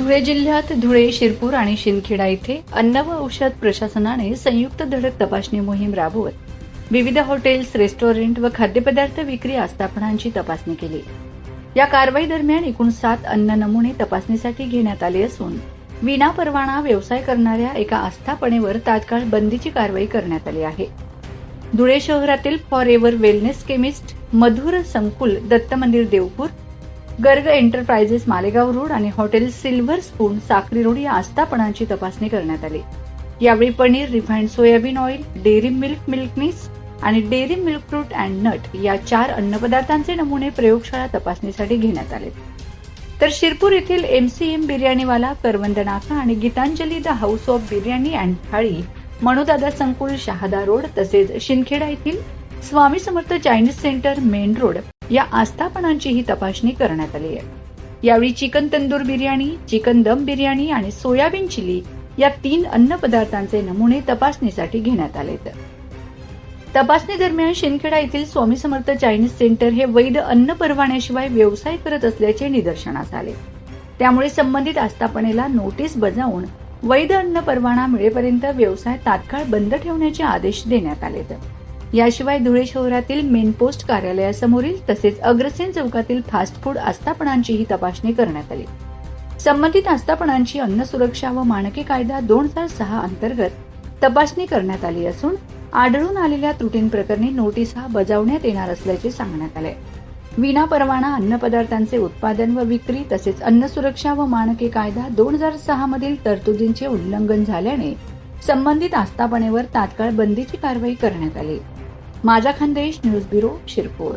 धुळे जिल्ह्यात धुळे, शिरपूर आणि शिंदखेडा येथे अन्न व औषध प्रशासनाने संयुक्त धडक तपासणी मोहीम राबवत विविध हॉटेल्स, रेस्टॉरंट व खाद्यपदार्थ विक्री आस्थापनांची तपासणी केली। या कारवाई दरम्यान एकूण 7 अन्न नमुने तपासणीसाठी घेण्यात आले असून विनापरवाना व्यवसाय करणाऱ्या एका आस्थापनेवर तात्काळ बंदीची कारवाई करण्यात आली आहे। धुळे शहरातील फॉरएव्हर वेलनेस केमिस्ट, मधुर संकुल, दत्त मंदिर देवपूर, गर्ग एंटरप्राइजेस मालेगाव रोड आणि hotel silver spoon Sakri road या आस्थापनांची तपासणी करण्यात आली। यावेळी paneer, refined soybean oil, dairy milk, मिल्कनीस आणि dairy milk fruit and nut या 4 अन्नपदार्थांचे नमुने प्रयोगशाळा तपासणीसाठी घेण्यात आले। तर शिरपूर येथील MCM बिर्याणीवाला, करवंद नाका आणि Gitanjali the house of biryani and thali, Manudada संकुल, शहादा रोड तसेच शिंदखेडा येथील Swami Samarth Chinese centre main road या आस्थापनांचीही तपासणी करण्यात आली आहे। यावेळी चिकन तंदूर बिर्याणी, चिकन दम बिर्याणी आणि सोयाबीन चिली या 3 अन्न पदार्थांचे नमुने तपासणीसाठी घेण्यात आले। तपासणी दरम्यान शिंदखेडा येथील स्वामी समर्थ चायनीज सेंटर हे वैध अन्न परवान्याशिवाय व्यवसाय करत असल्याचे निदर्शनास आले। त्यामुळे संबंधित आस्थापनेला नोटीस बजावून वैध अन्न परवाना मिळेपर्यंत व्यवसाय तात्काळ बंद ठेवण्याचे आदेश देण्यात आले। याशिवाय धुळे शहरातील मेन पोस्ट कार्यालयासमोरील तसेच अग्रसेन चौकातील फास्ट फूड आस्थापनांचीही तपासणी करण्यात आली। संबंधित आस्थापनांची अन्न सुरक्षा व मानके कायदा 2006 अंतर्गत तपासणी करण्यात आली असून आढळून आलेल्या त्रुटींप्रकरणी नोटिसा बजावण्यात येणार असल्याचे सांगण्यात आले। विनापरवाना अन्न पदार्थांचे उत्पादन व विक्री तसेच अन्न सुरक्षा व मानके कायदा 2006 मधील तरतुदींचे उल्लंघन झाल्याने संबंधित आस्थापनेवर तात्काळ बंदीची कारवाई करण्यात आली। माझा खानदेश न्यूज ब्युरो, शिरपूर।